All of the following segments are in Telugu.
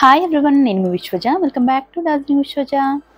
హాయ్ ఎవ్రీవన్, నేను మీ విశ్వజ. Welcome back to Darjeeling విశ్వజ.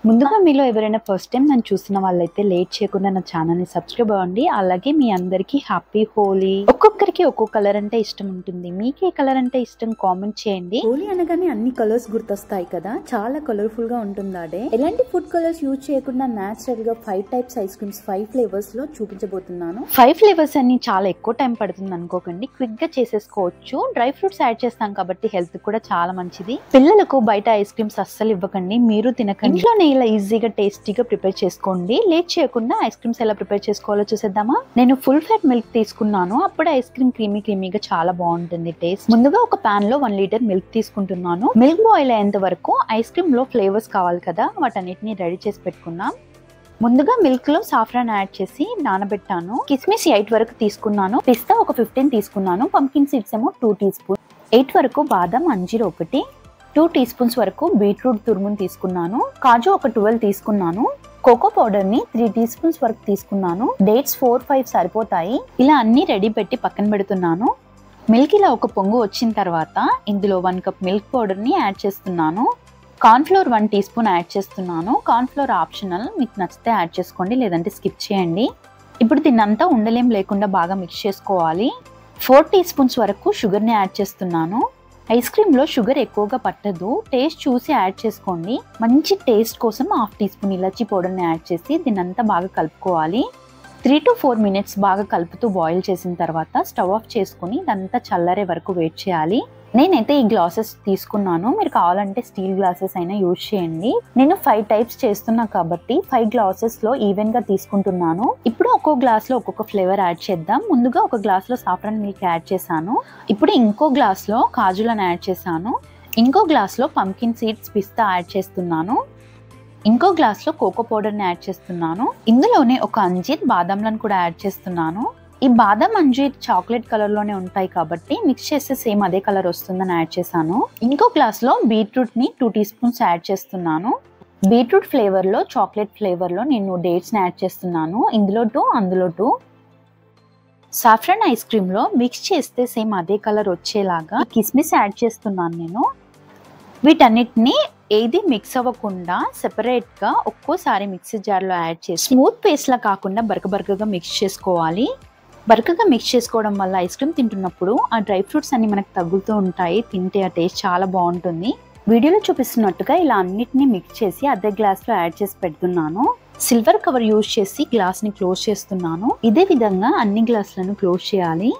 ముందుగా మీలో ఎవరైనా ఫస్ట్ టైం నన్ను చూస్తున్న వాళ్ళైతే లేట్ చేయకుండా నా ఛానల్ ని సబ్స్క్రైబ్ అవ్వండి. అలాగే మీ అందరికి హ్యాపీ హోలీ. ఒక్కొక్కరికి ఒక్కో కలర్ అంటే ఇష్టం ఉంటుంది. మీకు ఏ కలర్ అంటే ఇష్టం కామెంట్ చేయండి. హోలీ అనగానే అన్ని కలర్స్ గుర్తొస్తాయి కదా, చాలా కలర్ఫుల్ గా ఉంటుంది ఆ డే. ఎలాంటి ఫుడ్ కలర్స్ యూజ్ చేయకుండా నేచురల్ గా 5 టైప్స్ ఐస్ క్రీమ్స్ 5 ఫ్లేవర్స్ లో చూపించబోతున్నాను. 5 ఫ్లేవర్స్ అన్ని చాలా ఎక్కువ టైం పడుతుంది అనుకోకండి, క్విక్ గా చేసేసుకోవచ్చు. డ్రై ఫ్రూట్స్ యాడ్ చేస్తాం కాబట్టి హెల్త్ కూడా చాలా మంచిది. పిల్లలకు బయట ఐస్ క్రీమ్స్ అస్సలు ఇవ్వకండి, మీరు తినకండి. ఇంట్లోనే ఇలా ఈజీగా టేస్టీగా ప్రిపేర్ చేసుకోండి. లేట్ చేయకుండా ఐస్ క్రీమ్స్ ఎలా ప్రిపేర్ చేసుకోవాలో చూసేద్దామా. నేను ఫుల్ ఫ్యాట్ మిల్క్ తీసుకున్నాను, అప్పుడు ఐస్ క్రీమ్ క్రీమీగా చాలా బాగుంటుంది టేస్ట్. ముందుగా ఒక పాన్ లో 1 లీటర్ మిల్క్ తీసుకుంటున్నాను. మిల్క్ బాయిల్ అయ్యేంత వరకు ఐస్ క్రీమ్ లో ఫ్లేవర్స్ కావాలి కదా, వాటన్నిటిని రెడీ చేసి పెట్టుకున్నాం. ముందుగా మిల్క్ లో సాఫ్రాన్ యాడ్ చేసి నానబెట్టాను. కిస్మిస్ 8 వరకు తీసుకున్నాను. పిస్తా ఒక 15 తీసుకున్నాను. పంకిన్ సీడ్స్ ఏమో 2 టీ స్పూన్. 8 వరకు బాదం, అంజీర్ ఒకటి, 2 టీ స్పూన్స్ వరకు బీట్రూట్ తురుమును తీసుకున్నాను. కాజు ఒక 12 తీసుకున్నాను. కోకో పౌడర్ ని 3 టీ స్పూన్స్ వరకు తీసుకున్నాను. డేట్స్ 4-5 సరిపోతాయి. ఇలా అన్ని రెడీ పెట్టి పక్కన పెడుతున్నాను. మిల్క్ ఇలా ఒక పొంగు వచ్చిన తర్వాత ఇందులో 1 కప్ మిల్క్ పౌడర్ ని యాడ్ చేస్తున్నాను. Corn flour 1 teaspoon add చేస్తున్నాను. కార్న్ ఫ్లోర్ ఆప్షనల్, మీకు నచ్చితే యాడ్ చేసుకోండి, లేదంటే స్కిప్ చేయండి. ఇప్పుడు దీన్నంతా ఉండలేం లేకుండా బాగా మిక్స్ చేసుకోవాలి. 4 టీ స్పూన్స్ వరకు షుగర్ ని యాడ్ చేస్తున్నాను. ఐస్ క్రీమ్ లో షుగర్ ఎక్కువగా పట్టదు, టేస్ట్ చూసి యాడ్ చేసుకోండి. మంచి టేస్ట్ కోసం 1/2 టీ స్పూన్ ఇలాచీ పౌడర్ ని యాడ్ చేసి దీన్నంతా బాగా కలుపుకోవాలి. 3 to 4 మినిట్స్ బాగా కలుపుతూ బాయిల్ చేసిన తర్వాత స్టవ్ ఆఫ్ చేసుకుని ఇదంతా చల్లరే వరకు వెయిట్ చేయాలి. నేనైతే ఈ గ్లాసెస్ తీసుకున్నాను, మీరు కావాలంటే స్టీల్ గ్లాసెస్ అయినా యూజ్ చేయండి. నేను 5 టైప్స్ చేస్తున్నా కాబట్టి 5 గ్లాసెస్ లో ఈవెన్ గా తీసుకుంటున్నాను. ఇప్పుడు ఒక్కో గ్లాస్ లో ఒక్కొక్క ఫ్లేవర్ యాడ్ చేద్దాం. ముందుగా ఒక గ్లాస్ లో సాఫ్రాన్ మిల్క్ యాడ్ చేశాను. ఇప్పుడు ఇంకో గ్లాస్ లో కాజులను యాడ్ చేశాను. ఇంకో గ్లాస్ లో పంకిన్ సీడ్స్, పిస్తా యాడ్ చేస్తున్నాను. ఇంకో గ్లాస్ లో కోకో పౌడర్ ని యాడ్ చేస్తున్నాను. ఇందులోనే ఒక అంజీర్, బాదంలను కూడా యాడ్ చేస్తున్నాను. ఈ బాదం, అంజీర్ చాక్లెట్ కలర్ లోనే ఉంటాయి కాబట్టి మిక్స్ చేస్తే సేమ్ అదే కలర్ వస్తుందని యాడ్ చేశాను. ఇంకో గ్లాస్ లో బీట్రూట్ ని 2 టీ స్పూన్స్ యాడ్ చేస్తున్నాను. బీట్రూట్ ఫ్లేవర్ లో, చాక్లెట్ ఫ్లేవర్ లో నేను డేట్స్ ని యాడ్ చేస్తున్నాను. ఇందులో 2, అందులో 2. సాఫ్రాన్ ఐస్ క్రీమ్ లో మిక్స్ చేస్తే సేమ్ అదే కలర్ వచ్చేలాగా కిస్మిస్ యాడ్ చేస్తున్నాను నేను. వీటన్నిటిని ఏది మిక్స్ అవ్వకుండా సెపరేట్ గా ఒక్కోసారి మిక్సీ జార్ లో యాడ్ చేసి స్మూత్ పేస్ట్ లా కాకుండా బరకగా మిక్స్ చేసుకోవాలి. బరకగా మిక్స్ చేసుకోవడం వల్ల ఐస్ క్రీమ్ తింటున్నప్పుడు ఆ డ్రై ఫ్రూట్స్ అన్ని మనకు తగులుతూ ఉంటాయి, తింటే ఆ టేస్ట్ చాలా బాగుంటుంది. వీడియోలో చూపిస్తున్నట్టుగా ఇలా అన్నిటిని మిక్స్ చేసి అదే గ్లాస్ లో యాడ్ చేసి పెడుతున్నాను. సిల్వర్ కవర్ యూజ్ చేసి గ్లాస్ ని క్లోజ్ చేస్తున్నాను. ఇదే విధంగా అన్ని గ్లాసులను క్లోజ్ చేయాలి.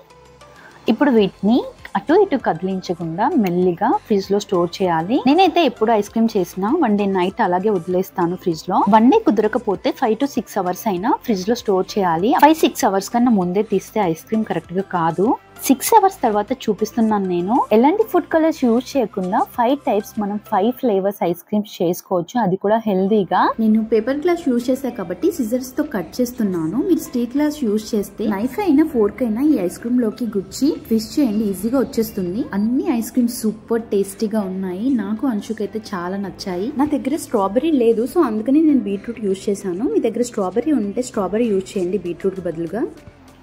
ఇప్పుడు వీటిని అటు ఇటు కదిలించకుండా మెల్లిగా ఫ్రిడ్జ్ లో స్టోర్ చేయాలి. నేనైతే ఎప్పుడు ఐస్ క్రీమ్ చేసినా 1 డే నైట్ అలాగే వదిలేస్తాను ఫ్రిడ్జ్ లో. 1 డే కుదరకపోతే 5 to 6 అవర్స్ అయినా ఫ్రిడ్జ్ లో స్టోర్ చేయాలి. 5-6 అవర్స్ కన్నా ముందే తీస్తే ఐస్ క్రీమ్ కరెక్ట్ గా కాదు. 6 అవర్స్ తర్వాత చూపిస్తున్నాను నేను. ఎలాంటి ఫుడ్ కలర్స్ యూజ్ చేయకుండా 5 టైప్స్ మనం 5 ఫ్లేవర్స్ ఐస్ క్రీమ్స్ చేసుకోవచ్చు, అది కూడా హెల్దీగా. నేను పేపర్ గ్లాస్ యూజ్ చేసా కాబట్టి సిజర్స్ తో కట్ చేస్తున్నాను. మీరు స్టీల్ గ్లాస్ యూజ్ చేస్తే నైఫ్ అయినా ఫోర్క్ అయినా ఈ ఐస్ క్రీమ్ లోకి గుచ్చి ట్విస్ట్ చేయండి, ఈజీగా వచ్చేస్తుంది. అన్ని ఐస్ క్రీమ్స్ సూపర్ టేస్టీగా ఉన్నాయి. నాకు అంశుకైతే చాలా నచ్చాయి. నా దగ్గర స్ట్రాబెరీ లేదు, సో అందుకని నేను బీట్రూట్ యూజ్ చేశాను. మీ దగ్గర స్ట్రాబెరీ ఉంటే స్ట్రాబెరీ యూజ్ చేయండి బీట్రూట్ కి బదులుగా.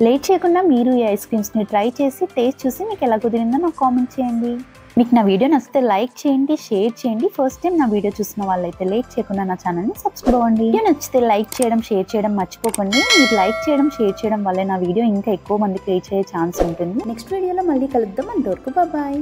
లేట్ చేయకుండా మీరు ఈ ఐస్ క్రీమ్స్ ని ట్రై చేసి టేస్ట్ చూసి మీకు ఎలా కుదిరిందో నాకు కామెంట్ చేయండి. మీకు నా వీడియో నచ్చితే లైక్ చేయండి, షేర్ చేయండి. ఫస్ట్ టైం నా వీడియో చూసిన వాళ్ళైతే లేట్ చేయకుండా నా ఛానల్ ని సబ్స్క్రైబ్ అవ్వండి. వీడియో నచ్చితే లైక్ చేయడం, షేర్ చేయడం మర్చిపోకండి. మీరు లైక్ చేయడం, షేర్ చేయడం వల్ల నా వీడియో ఇంకా ఎక్కువ మందికి రీచ్ అయ్యే ఛాన్స్ ఉంటుంది. నెక్స్ట్ వీడియోలో మళ్ళీ కలుద్దాం. అంతవరకు బాయ్.